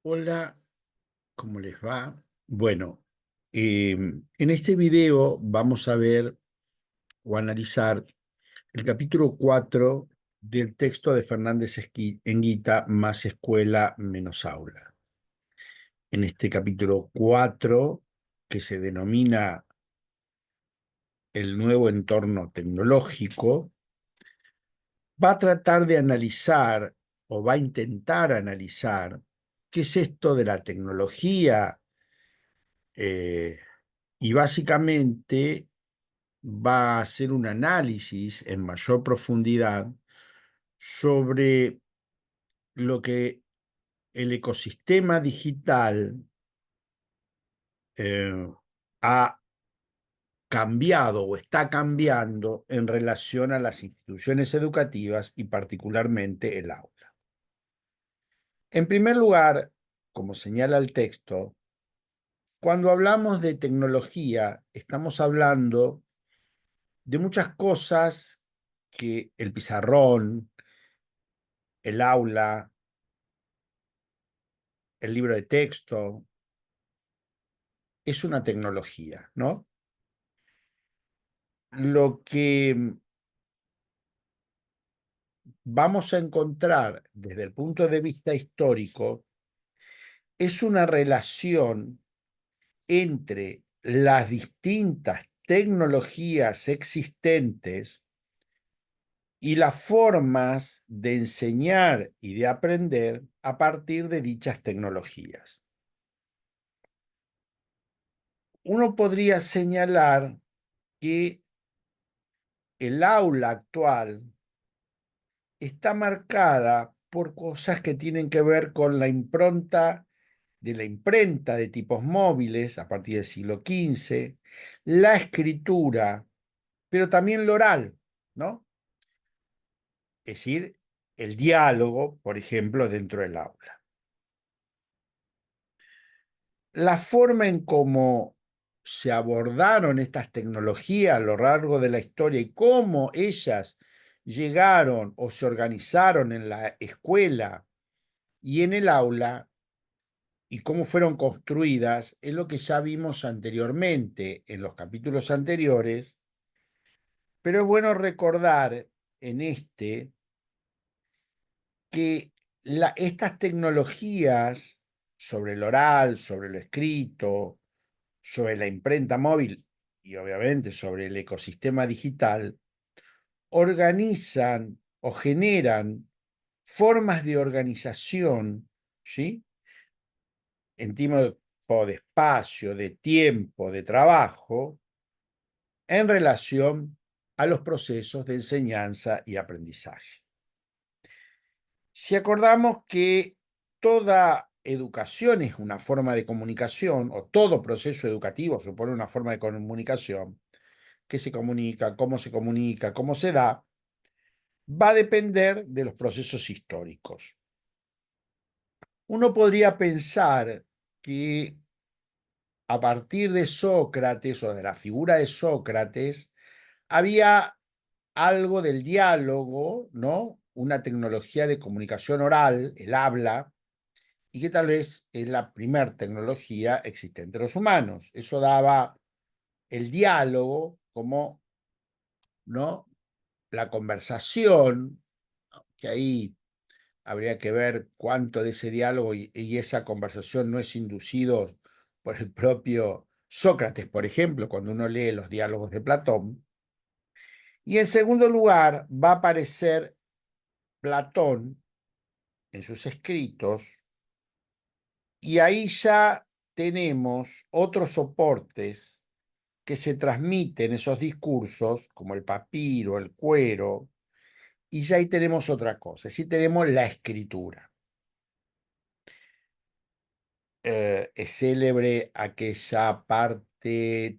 Hola, ¿cómo les va? Bueno, en este video vamos a ver o analizar el capítulo 4 del texto de Fernández Enguita, Más escuela, menos aula. En este capítulo 4, que se denomina El nuevo entorno tecnológico, va a tratar de analizar o va a intentar analizar qué es esto de la tecnología, eh, y básicamente va a hacer un análisis en mayor profundidad sobre lo que el ecosistema digital eh, ha cambiado o está cambiando en relación a las instituciones educativas y particularmente el aula. En primer lugar, como señala el texto, cuando hablamos de tecnología, estamos hablando de muchas cosas que el pizarrón, el aula, el libro de texto, es una tecnología, ¿no? Lo que vamos a encontrar desde el punto de vista histórico es una relación entre las distintas tecnologías existentes y las formas de enseñar y de aprender a partir de dichas tecnologías. Uno podría señalar que el aula actual está marcada por cosas que tienen que ver con la impronta de la imprenta de tipos móviles a partir del siglo XV, la escritura, pero también lo oral, ¿no? Es decir, el diálogo, por ejemplo, dentro del aula. La forma en cómo se abordaron estas tecnologías a lo largo de la historia y cómo ellas llegaron o se organizaron en la escuela y en el aula y cómo fueron construidas es lo que ya vimos anteriormente en los capítulos anteriores, pero es bueno recordar en este que estas tecnologías sobre el oral, sobre lo escrito, sobre la imprenta móvil y obviamente sobre el ecosistema digital, organizan o generan formas de organización, ¿sí? En tipo de espacio, de tiempo, de trabajo, en relación a los procesos de enseñanza y aprendizaje. Si acordamos que toda educación es una forma de comunicación, o todo proceso educativo supone una forma de comunicación, qué se comunica, cómo se da, va a depender de los procesos históricos. Uno podría pensar que a partir de Sócrates o de la figura de Sócrates, había algo del diálogo, ¿no? Una tecnología de comunicación oral, el habla, y que tal vez es la primera tecnología existente en los humanos. Eso daba el diálogo como, ¿no? La conversación, que ahí habría que ver cuánto de ese diálogo y esa conversación no es inducido por el propio Sócrates, por ejemplo, cuando uno lee los diálogos de Platón. Y en segundo lugar, va a aparecer Platón en sus escritos, y ahí ya tenemos otros soportes que se transmiten esos discursos, como el papiro, el cuero, y ya ahí tenemos otra cosa, sí tenemos la escritura. Es célebre aquella parte,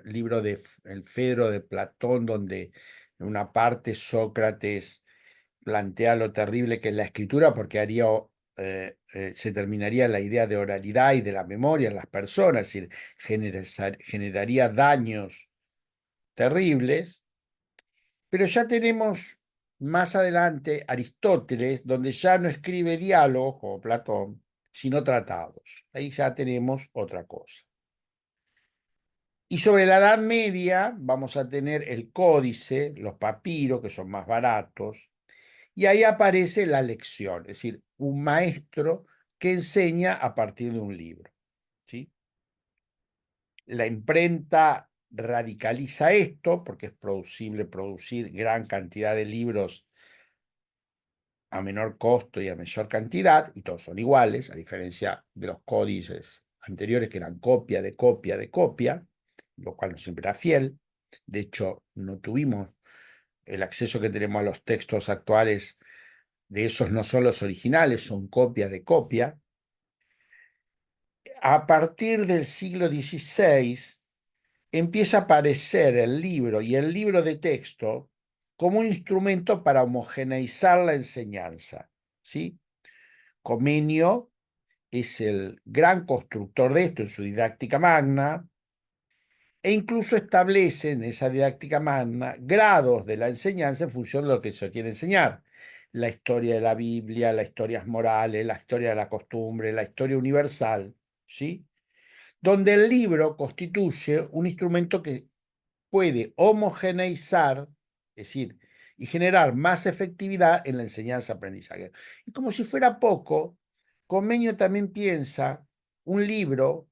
libro de el Fedro de Platón, donde en una parte Sócrates plantea lo terrible que es la escritura, porque se terminaría la idea de oralidad y de la memoria en las personas, es decir, generaría daños terribles. Pero ya tenemos más adelante Aristóteles, donde ya no escribe diálogos como Platón, sino tratados. Ahí ya tenemos otra cosa. Y sobre la Edad Media vamos a tener el códice, los papiros, que son más baratos, y ahí aparece la lección, es decir, un maestro que enseña a partir de un libro, ¿sí? La imprenta radicaliza esto porque es posible producir gran cantidad de libros a menor costo y a mayor cantidad, y todos son iguales, a diferencia de los códices anteriores que eran copia de copia de copia, lo cual no siempre era fiel. De hecho, no tuvimos el acceso que tenemos a los textos actuales, de esos no son los originales, son copia de copia. A partir del siglo XVI empieza a aparecer el libro y el libro de texto como un instrumento para homogeneizar la enseñanza, ¿sí? Comenio es el gran constructor de esto en su didáctica magna, e incluso establece en esa didáctica magna grados de la enseñanza en función de lo que se quiere enseñar. La historia de la Biblia, las historias morales, la historia de la costumbre, la historia universal, ¿sí? Donde el libro constituye un instrumento que puede homogeneizar, es decir, y generar más efectividad en la enseñanza-aprendizaje. Y como si fuera poco, Comenio también piensa un libro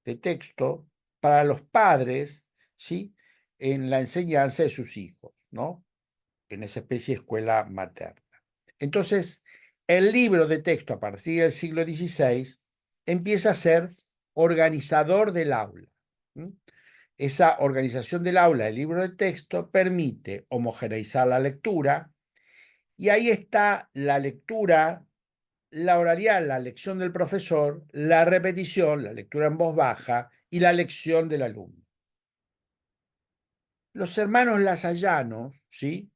de texto para los padres, ¿sí? En la enseñanza de sus hijos, ¿no? En esa especie de escuela materna. Entonces, el libro de texto a partir del siglo XVI empieza a ser organizador del aula. Esa organización del aula del libro de texto permite homogeneizar la lectura, y ahí está la lectura, la oralidad, la lección del profesor, la repetición, la lectura en voz baja y la lección del alumno. Los hermanos lasallanos, ¿sí?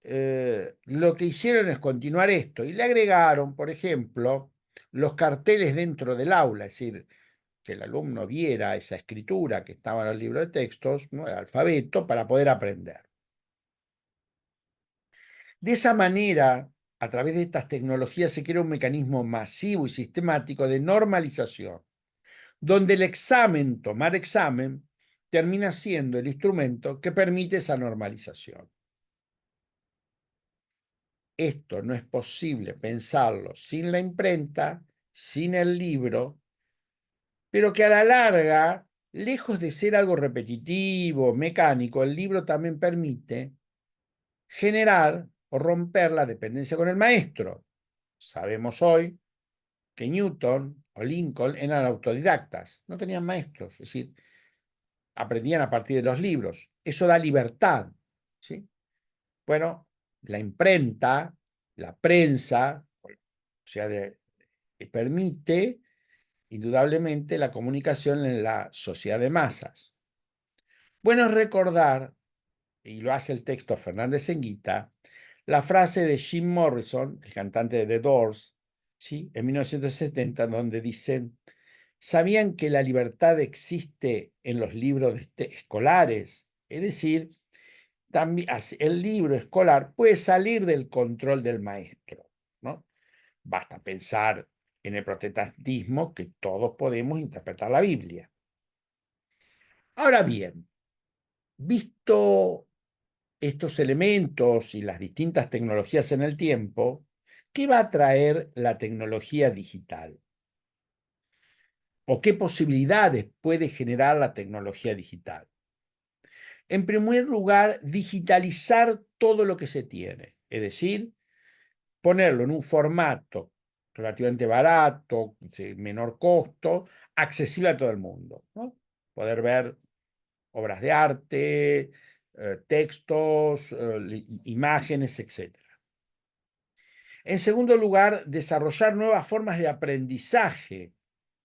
Lo que hicieron es continuar esto y le agregaron, por ejemplo, los carteles dentro del aula, es decir, que el alumno viera esa escritura que estaba en el libro de textos, ¿no? El alfabeto, para poder aprender. De esa manera, a través de estas tecnologías se crea un mecanismo masivo y sistemático de normalización, donde el examen, tomar examen, termina siendo el instrumento que permite esa normalización. Esto no es posible pensarlo sin la imprenta, sin el libro, pero que a la larga, lejos de ser algo repetitivo, mecánico, el libro también permite generar o romper la dependencia con el maestro. Sabemos hoy que Newton o Lincoln eran autodidactas, no tenían maestros, es decir, aprendían a partir de los libros. Eso da libertad, ¿sí? Bueno, la imprenta, la prensa, o sea, permite indudablemente la comunicación en la sociedad de masas. Bueno, es recordar, y lo hace el texto Fernández Enguita, la frase de Jim Morrison, el cantante de The Doors, ¿sí? En 1970, donde dicen: ¿sabían que la libertad existe en los libros escolares? Es decir, también el libro escolar puede salir del control del maestro, ¿no? Basta pensar en el protestantismo, que todos podemos interpretar la Biblia. Ahora bien, visto estos elementos y las distintas tecnologías en el tiempo, ¿qué va a traer la tecnología digital? ¿O qué posibilidades puede generar la tecnología digital? En primer lugar, digitalizar todo lo que se tiene, es decir, ponerlo en un formato relativamente barato, menor costo, accesible a todo el mundo, ¿no? Poder ver obras de arte, textos, imágenes, etc. En segundo lugar, desarrollar nuevas formas de aprendizaje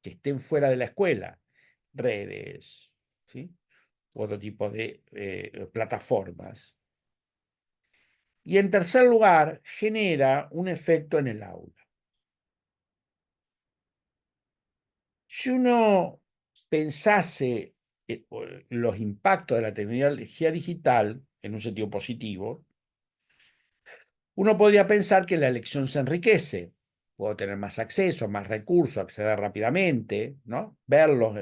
que estén fuera de la escuela, redes, ¿sí? Otro tipo de plataformas. Y en tercer lugar, genera un efecto en el aula. Si uno pensase los impactos de la tecnología digital en un sentido positivo, uno podría pensar que la elección se enriquece, puedo tener más acceso, más recursos, acceder rápidamente, ¿no? Verlos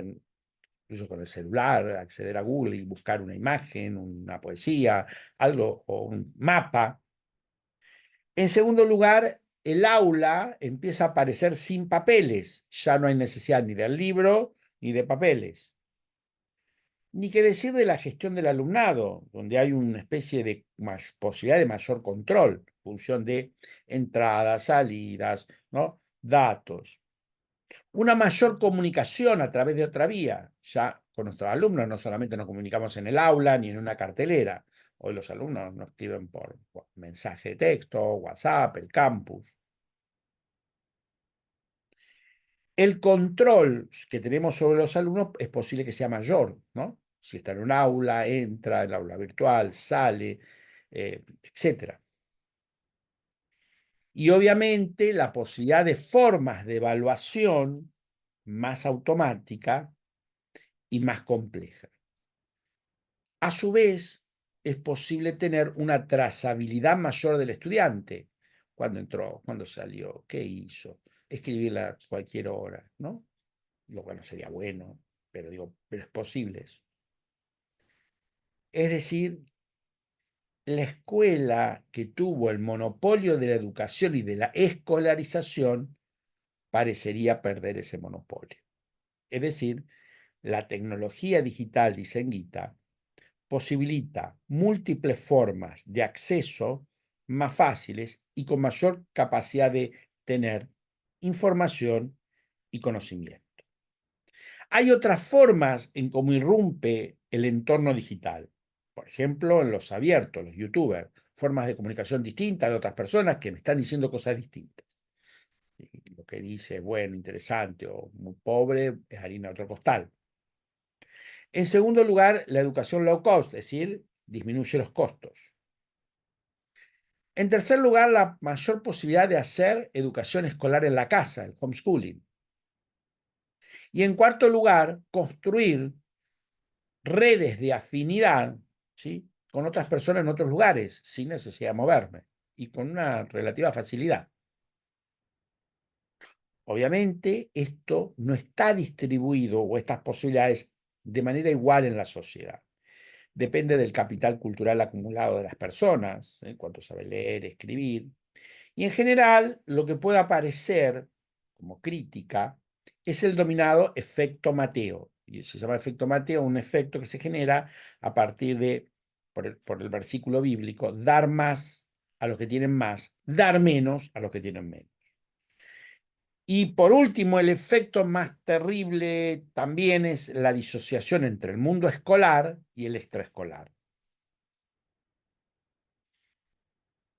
incluso con el celular, acceder a Google y buscar una imagen, una poesía, algo o un mapa. En segundo lugar, el aula empieza a aparecer sin papeles. Ya no hay necesidad ni del libro ni de papeles. Ni qué decir de la gestión del alumnado, donde hay una especie de posibilidad de mayor control, función de entradas, salidas, ¿no? Datos. Una mayor comunicación a través de otra vía. Ya con nuestros alumnos no solamente nos comunicamos en el aula ni en una cartelera. Hoy los alumnos nos escriben por mensaje de texto, WhatsApp, el campus. El control que tenemos sobre los alumnos es posible que sea mayor, ¿no? Si está en un aula, entra, el aula virtual, sale, etc. Y obviamente la posibilidad de formas de evaluación más automática y más compleja. A su vez, es posible tener una trazabilidad mayor del estudiante. ¿Cuándo entró? ¿Cuándo salió? ¿Qué hizo? Escribirla a cualquier hora, ¿no? Lo cual no sería bueno, pero digo, pero es posible eso. Es decir, la escuela que tuvo el monopolio de la educación y de la escolarización parecería perder ese monopolio. Es decir, la tecnología digital, dicen Guita, posibilita múltiples formas de acceso más fáciles y con mayor capacidad de tener información y conocimiento. Hay otras formas en cómo irrumpe el entorno digital. Por ejemplo, en los abiertos, los youtubers, formas de comunicación distintas de otras personas que me están diciendo cosas distintas. Y lo que dice bueno, interesante o muy pobre es harina de otro costal. En segundo lugar, la educación low cost, es decir, disminuye los costos. En tercer lugar, la mayor posibilidad de hacer educación escolar en la casa, el homeschooling. Y en cuarto lugar, construir redes de afinidad, ¿sí?, con otras personas en otros lugares, sin necesidad de moverme y con una relativa facilidad. Obviamente, esto no está distribuido o estas posibilidades de manera igual en la sociedad. Depende del capital cultural acumulado de las personas, cuánto sabe leer, escribir. Y en general, lo que puede aparecer como crítica es el dominado efecto Mateo. Y se llama efecto Mateo un efecto que se genera a partir de, por el versículo bíblico, dar más a los que tienen más, dar menos a los que tienen menos. Y por último, el efecto más terrible también es la disociación entre el mundo escolar y el extraescolar.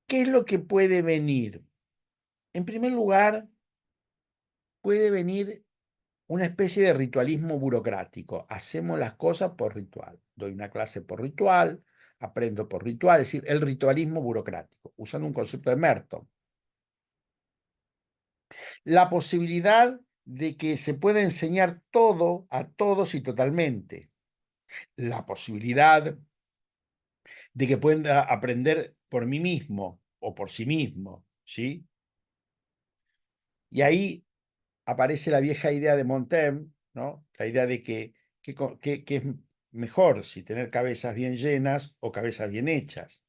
¿Qué es lo que puede venir? En primer lugar, puede venir una especie de ritualismo burocrático. Hacemos las cosas por ritual. Doy una clase por ritual, aprendo por ritual, es decir, el ritualismo burocrático, usando un concepto de Merton. La posibilidad de que se pueda enseñar todo a todos y totalmente. La posibilidad de que pueda aprender por mí mismo o por sí mismo, ¿sí? Y ahí aparece la vieja idea de Montaigne, ¿no? La idea de que es mejor si tener cabezas bien llenas o cabezas bien hechas.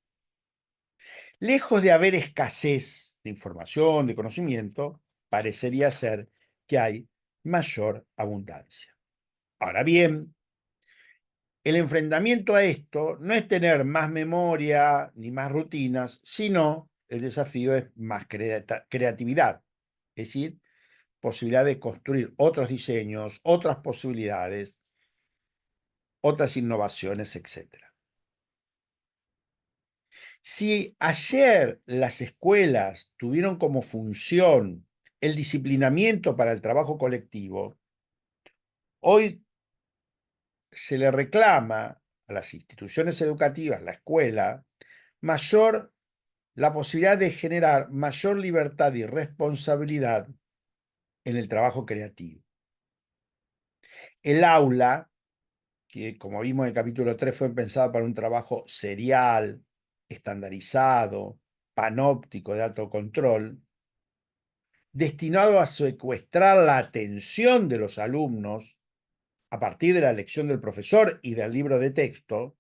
Lejos de haber escasez de información, de conocimiento, parecería ser que hay mayor abundancia. Ahora bien, el enfrentamiento a esto no es tener más memoria ni más rutinas, sino el desafío es más creatividad, es decir, posibilidad de construir otros diseños, otras posibilidades, otras innovaciones, etc. Si ayer las escuelas tuvieron como función el disciplinamiento para el trabajo colectivo, hoy se le reclama a las instituciones educativas, la escuela, la posibilidad de generar mayor libertad y responsabilidad en el trabajo creativo. El aula, que como vimos en el capítulo 3 fue pensada para un trabajo serial, estandarizado, panóptico, de alto control, destinado a secuestrar la atención de los alumnos a partir de la lección del profesor y del libro de texto,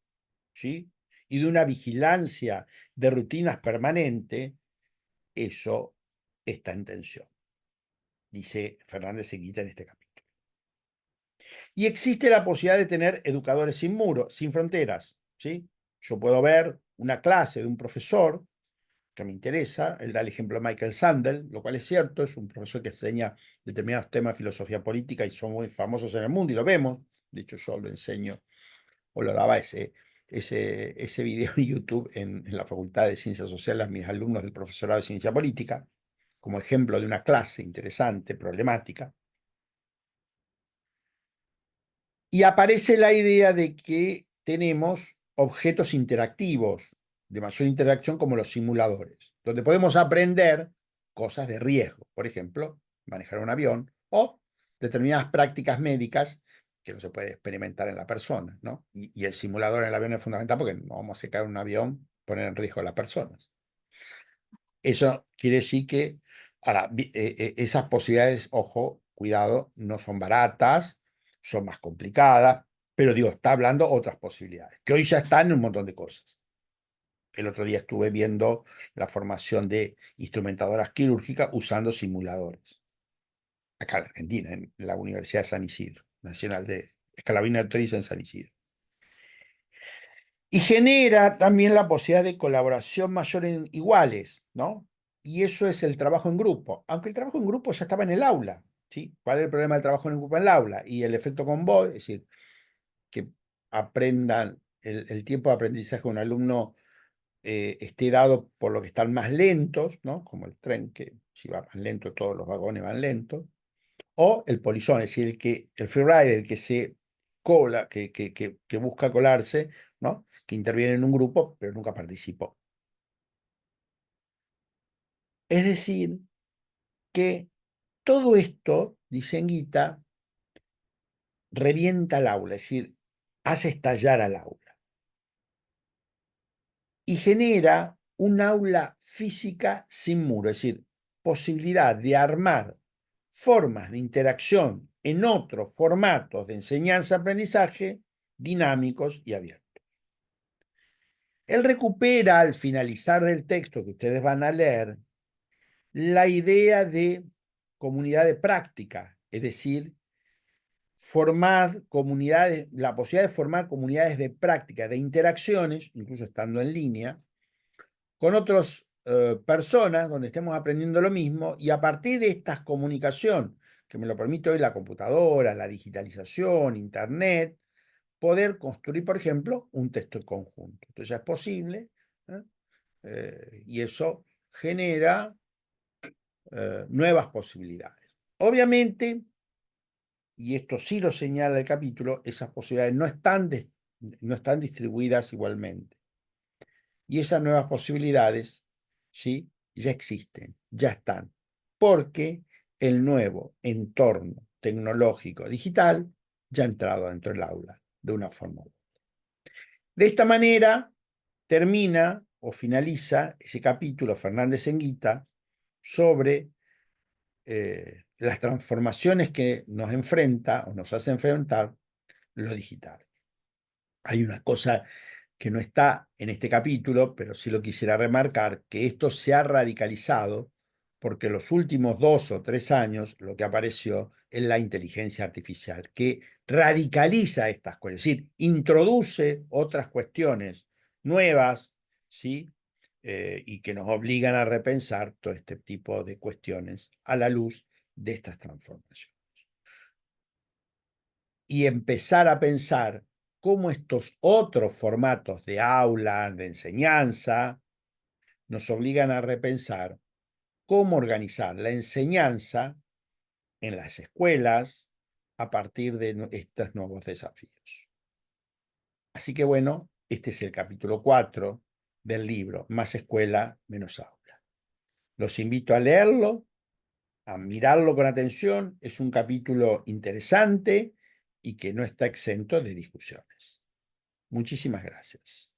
¿sí? Y de una vigilancia de rutinas permanente, eso está en tensión, dice Fernández Seguita en este capítulo. Y existe la posibilidad de tener educadores sin muros, sin fronteras, ¿sí? Yo puedo ver una clase de un profesor que me interesa, él da el ejemplo de Michael Sandel, lo cual es cierto, es un profesor que enseña determinados temas de filosofía política y son muy famosos en el mundo y lo vemos, de hecho yo lo enseño o lo daba ese video en YouTube en la Facultad de Ciencias Sociales a mis alumnos del profesorado de Ciencia Política, como ejemplo de una clase interesante, problemática. Y aparece la idea de que tenemos objetos interactivos de mayor interacción como los simuladores, donde podemos aprender cosas de riesgo, por ejemplo, manejar un avión o determinadas prácticas médicas que no se puede experimentar en la persona, ¿no? Y el simulador en el avión es fundamental porque no vamos a sacar un avión, poner en riesgo a las personas. Eso quiere decir que, ahora, esas posibilidades, ojo, cuidado, no son baratas, son más complicadas, pero digo, está hablando otras posibilidades, que hoy ya están en un montón de cosas. El otro día estuve viendo la formación de instrumentadoras quirúrgicas usando simuladores. Acá en Argentina, en la Universidad de San Isidro, Nacional de Escalabrini Autoriza en San Isidro. Y genera también la posibilidad de colaboración mayor en iguales, ¿no? Y eso es el trabajo en grupo, aunque el trabajo en grupo ya estaba en el aula, ¿sí? ¿Cuál es el problema del trabajo en grupo en el aula? Y el efecto Convoy, es decir, que aprendan, el tiempo de aprendizaje de un alumno esté dado por lo que están más lentos, ¿no? Como el tren, que si va más lento, todos los vagones van lentos, o el polizón, es decir, el freerider, el que se cola, que busca colarse, ¿no? Que interviene en un grupo, pero nunca participó. Es decir, que todo esto, dice Anguita, revienta al aula, es decir, hace estallar al aula y genera un aula física sin muro, es decir, posibilidad de armar formas de interacción en otros formatos de enseñanza-aprendizaje dinámicos y abiertos. Él recupera al finalizar del texto que ustedes van a leer la idea de comunidad de práctica, es decir, formar comunidades, la posibilidad de formar comunidades de práctica, de interacciones, incluso estando en línea, con otras personas donde estemos aprendiendo lo mismo y a partir de esta comunicación, que me lo permite hoy la computadora, la digitalización, Internet, poder construir, por ejemplo, un texto en conjunto. Entonces ya es posible, ¿eh? Y eso genera nuevas posibilidades. Obviamente, y esto sí lo señala el capítulo, esas posibilidades no están distribuidas igualmente. Y esas nuevas posibilidades, ¿sí? Ya existen, ya están, porque el nuevo entorno tecnológico digital ya ha entrado dentro del aula de una forma u otra. De esta manera termina o finaliza ese capítulo Fernández Enguita sobre las transformaciones que nos enfrenta o nos hace enfrentar lo digital. Hay una cosa que no está en este capítulo, pero sí lo quisiera remarcar, que esto se ha radicalizado porque los últimos 2 o 3 años lo que apareció es la inteligencia artificial, que radicaliza estas cosas, es decir, introduce otras cuestiones nuevas, ¿sí? Y que nos obligan a repensar todo este tipo de cuestiones a la luz de estas transformaciones. Y empezar a pensar cómo estos otros formatos de aula, de enseñanza, nos obligan a repensar cómo organizar la enseñanza en las escuelas a partir de estos nuevos desafíos. Así que bueno, este es el capítulo 4 del libro Más escuela, menos aula. Los invito a leerlo, a mirarlo con atención. Es un capítulo interesante y que no está exento de discusiones. Muchísimas gracias.